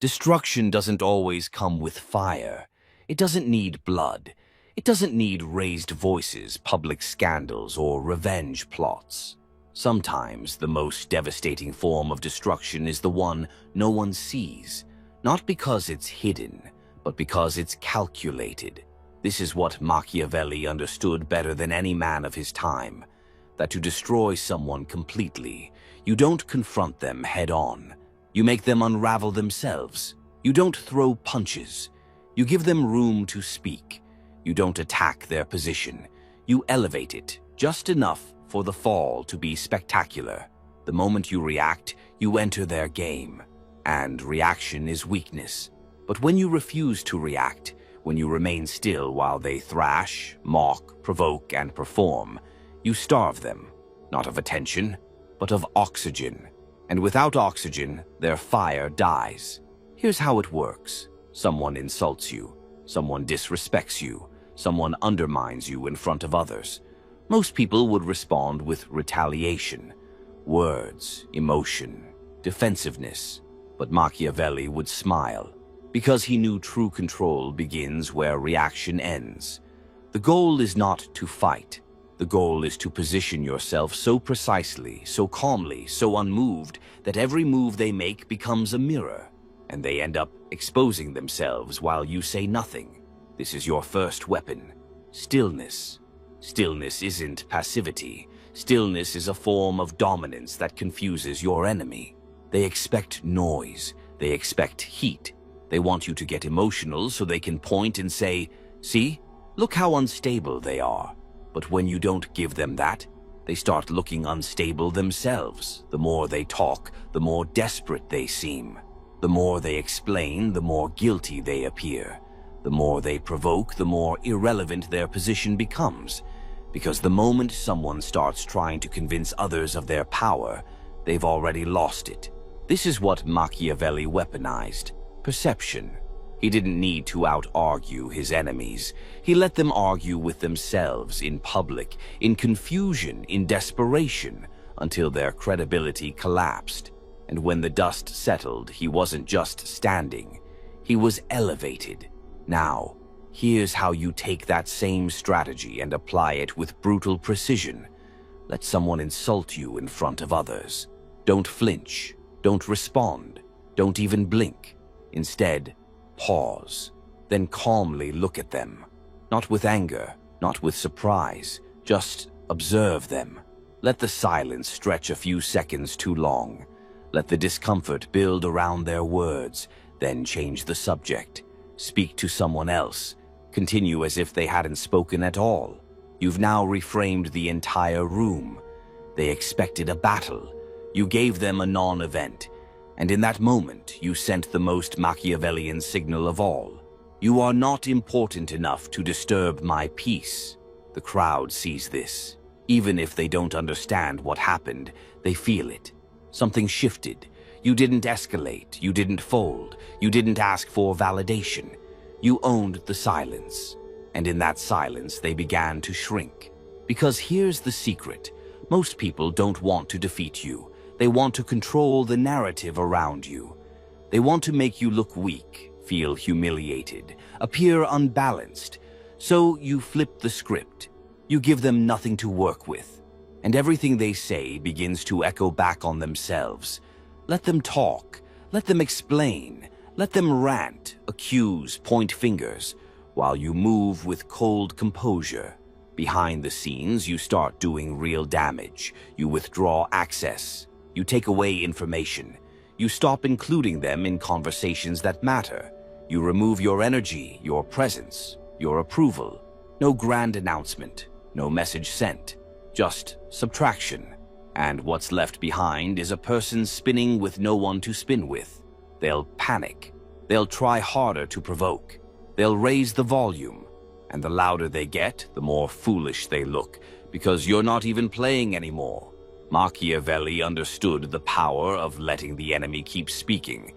Destruction doesn't always come with fire. It doesn't need blood. It doesn't need raised voices, public scandals, or revenge plots. Sometimes the most devastating form of destruction is the one no one sees, not because it's hidden, but because it's calculated. This is what Machiavelli understood better than any man of his time, that to destroy someone completely, you don't confront them head-on. You make them unravel themselves. You don't throw punches. You give them room to speak. You don't attack their position. You elevate it, just enough for the fall to be spectacular. The moment you react, you enter their game. And reaction is weakness. But when you refuse to react, when you remain still while they thrash, mock, provoke, and perform, you starve them, not of attention, but of oxygen. And without oxygen, their fire dies. Here's how it works. Someone insults you. Someone disrespects you. Someone undermines you in front of others. Most people would respond with retaliation, words, emotion, defensiveness. But Machiavelli would smile, because he knew true control begins where reaction ends. The goal is not to fight. The goal is to position yourself so precisely, so calmly, so unmoved, that every move they make becomes a mirror, and they end up exposing themselves while you say nothing. This is your first weapon. Stillness. Stillness isn't passivity. Stillness is a form of dominance that confuses your enemy. They expect noise. They expect heat. They want you to get emotional so they can point and say, "See? Look how unstable they are." But when you don't give them that, they start looking unstable themselves. The more they talk, the more desperate they seem. The more they explain, the more guilty they appear. The more they provoke, the more irrelevant their position becomes. Because the moment someone starts trying to convince others of their power, they've already lost it. This is what Machiavelli weaponized: perception. He didn't need to out-argue his enemies. He let them argue with themselves in public, in confusion, in desperation, until their credibility collapsed. And when the dust settled, he wasn't just standing. He was elevated. Now, here's how you take that same strategy and apply it with brutal precision. Let someone insult you in front of others. Don't flinch. Don't respond. Don't even blink. Instead, pause, then calmly look at them. Not with anger, not with surprise, just observe them. Let the silence stretch a few seconds too long. Let the discomfort build around their words, then change the subject. Speak to someone else. Continue as if they hadn't spoken at all. You've now reframed the entire room. They expected a battle. You gave them a non-event. And in that moment, you sent the most Machiavellian signal of all. You are not important enough to disturb my peace. The crowd sees this. Even if they don't understand what happened, they feel it. Something shifted. You didn't escalate. You didn't fold. You didn't ask for validation. You owned the silence. And in that silence, they began to shrink. Because here's the secret. Most people don't want to defeat you. They want to control the narrative around you. They want to make you look weak, feel humiliated, appear unbalanced. So you flip the script. You give them nothing to work with. And everything they say begins to echo back on themselves. Let them talk. Let them explain. Let them rant, accuse, point fingers, while you move with cold composure. Behind the scenes, you start doing real damage. You withdraw access. You take away information. You stop including them in conversations that matter. You remove your energy, your presence, your approval. No grand announcement, no message sent, just subtraction. And what's left behind is a person spinning with no one to spin with. They'll panic. They'll try harder to provoke. They'll raise the volume. And the louder they get, the more foolish they look, because you're not even playing anymore. Machiavelli understood the power of letting the enemy keep speaking,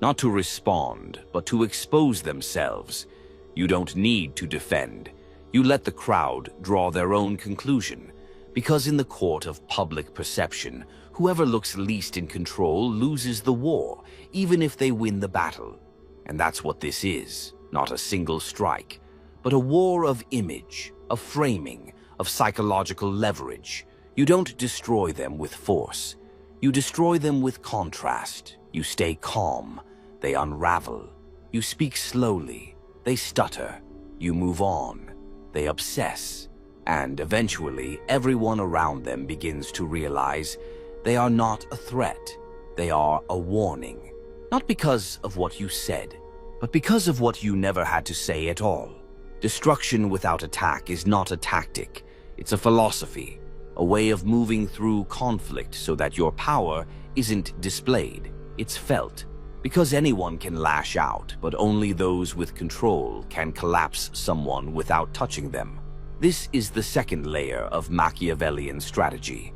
not to respond, but to expose themselves. You don't need to defend. You let the crowd draw their own conclusion, Because in the court of public perception, whoever looks least in control loses the war, even if they win the battle. And that's what this is, not a single strike, but a war of image, of framing, of psychological leverage. You don't destroy them with force. You destroy them with contrast. You stay calm. They unravel. You speak slowly. They stutter. You move on. They obsess. And eventually, everyone around them begins to realize they are not a threat. They are a warning. Not because of what you said, but because of what you never had to say at all. Destruction without attack is not a tactic. It's a philosophy, a way of moving through conflict so that your power isn't displayed, it's felt. Because anyone can lash out, but only those with control can collapse someone without touching them. This is the second layer of Machiavellian strategy.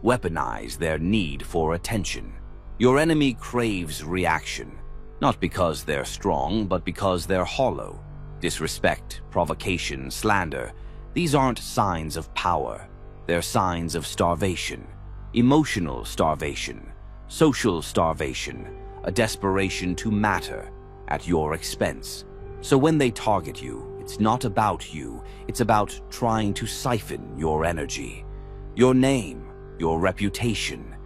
Weaponize their need for attention. Your enemy craves reaction, not because they're strong, but because they're hollow. Disrespect, provocation, slander, these aren't signs of power. They're signs of starvation, emotional starvation, social starvation, a desperation to matter at your expense. So when they target you, it's not about you, it's about trying to siphon your energy, your name, your reputation,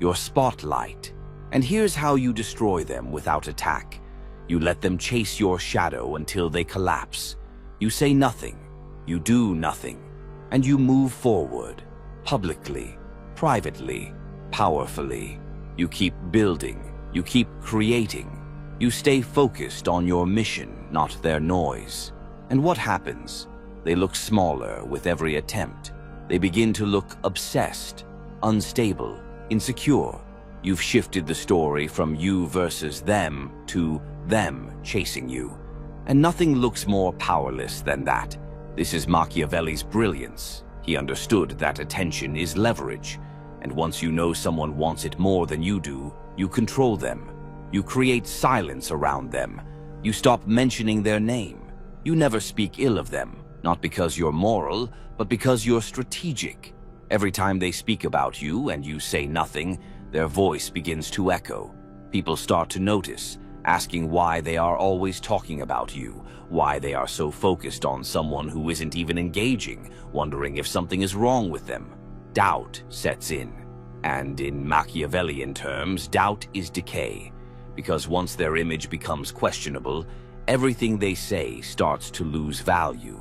your spotlight. And here's how you destroy them without attack. You let them chase your shadow until they collapse. You say nothing, you do nothing, and you move forward, publicly, privately, powerfully. You keep building, you keep creating. You stay focused on your mission, not their noise. And what happens? They look smaller with every attempt. They begin to look obsessed, unstable, insecure. You've shifted the story from you versus them to them chasing you. And nothing looks more powerless than that. This is Machiavelli's brilliance. He understood that attention is leverage. And once you know someone wants it more than you do, you control them. You create silence around them. You stop mentioning their name. You never speak ill of them, not because you're moral, but because you're strategic. Every time they speak about you and you say nothing, their voice begins to echo. People start to notice, asking why they are always talking about you, why they are so focused on someone who isn't even engaging, wondering if something is wrong with them. Doubt sets in. And in Machiavellian terms, doubt is decay. Because once their image becomes questionable, everything they say starts to lose value.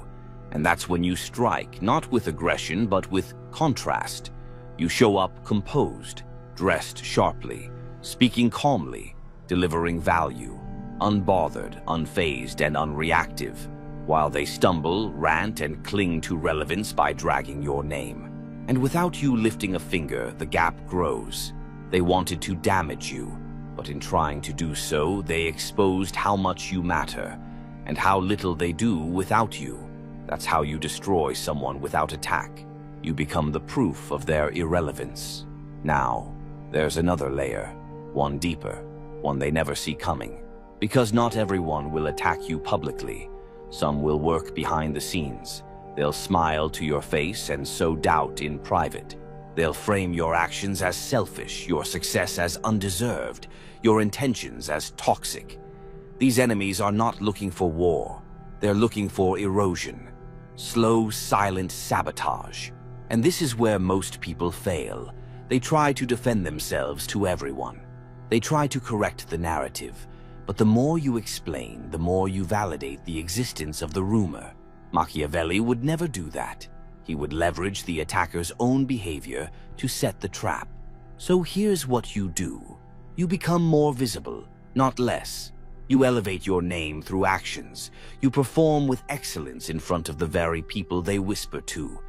And that's when you strike, not with aggression, but with contrast. You show up composed, dressed sharply, speaking calmly, delivering value, unbothered, unfazed, and unreactive, while they stumble, rant, and cling to relevance by dragging your name. And without you lifting a finger, the gap grows. They wanted to damage you, but in trying to do so, they exposed how much you matter, and how little they do without you. That's how you destroy someone without attack. You become the proof of their irrelevance. Now, there's another layer, one deeper, one they never see coming. Because not everyone will attack you publicly. Some will work behind the scenes. They'll smile to your face and sow doubt in private. They'll frame your actions as selfish, your success as undeserved, your intentions as toxic. These enemies are not looking for war. They're looking for erosion. Slow, silent sabotage. And this is where most people fail. They try to defend themselves to everyone. They try to correct the narrative. But the more you explain, the more you validate the existence of the rumor. Machiavelli would never do that. He would leverage the attacker's own behavior to set the trap. So here's what you do. You become more visible, not less. You elevate your name through actions. You perform with excellence in front of the very people they whisper to.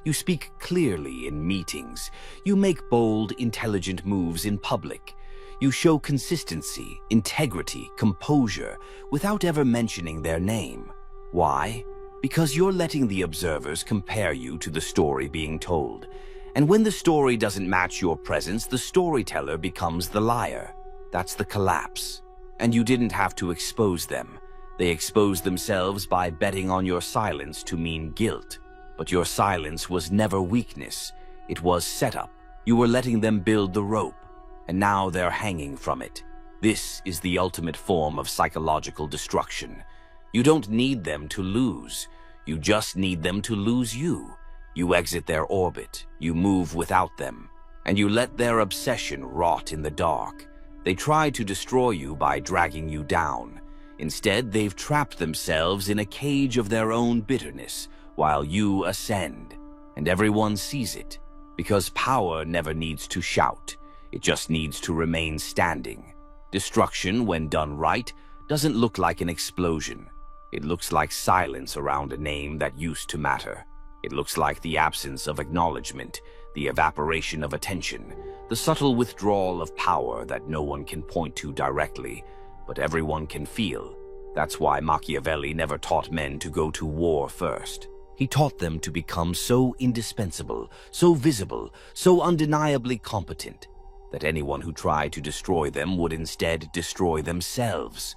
You speak clearly in meetings. You make bold, intelligent moves in public. You show consistency, integrity, composure, without ever mentioning their name. Why? Because you're letting the observers compare you to the story being told. And when the story doesn't match your presence, the storyteller becomes the liar. That's the collapse. And you didn't have to expose them. They exposed themselves by betting on your silence to mean guilt. But your silence was never weakness. It was setup. You were letting them build the rope, and now they're hanging from it. This is the ultimate form of psychological destruction. You don't need them to lose. You just need them to lose you. You exit their orbit, you move without them, and you let their obsession rot in the dark. They try to destroy you by dragging you down. Instead, they've trapped themselves in a cage of their own bitterness while you ascend, and everyone sees it, because power never needs to shout. It just needs to remain standing. Destruction, when done right, doesn't look like an explosion. It looks like silence around a name that used to matter. It looks like the absence of acknowledgement, the evaporation of attention, the subtle withdrawal of power that no one can point to directly, but everyone can feel. That's why Machiavelli never taught men to go to war first. He taught them to become so indispensable, so visible, so undeniably competent, that anyone who tried to destroy them would instead destroy themselves.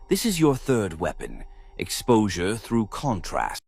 This is your third weapon, exposure through contrast.